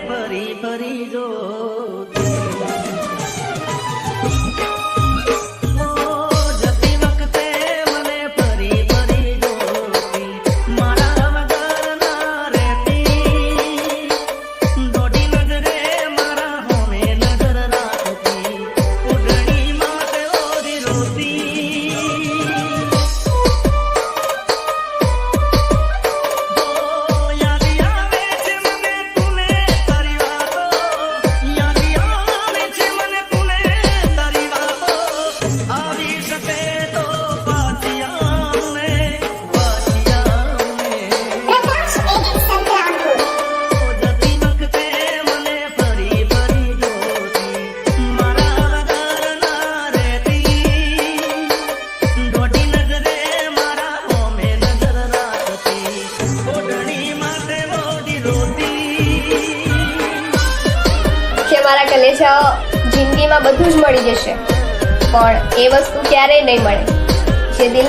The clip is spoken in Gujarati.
ફરી ફરી જો મારા કલેજા જિંદગીમાં બધું જ મળી જશે, પણ એ વસ્તુ ક્યારેય નહીં મળે જે દિલ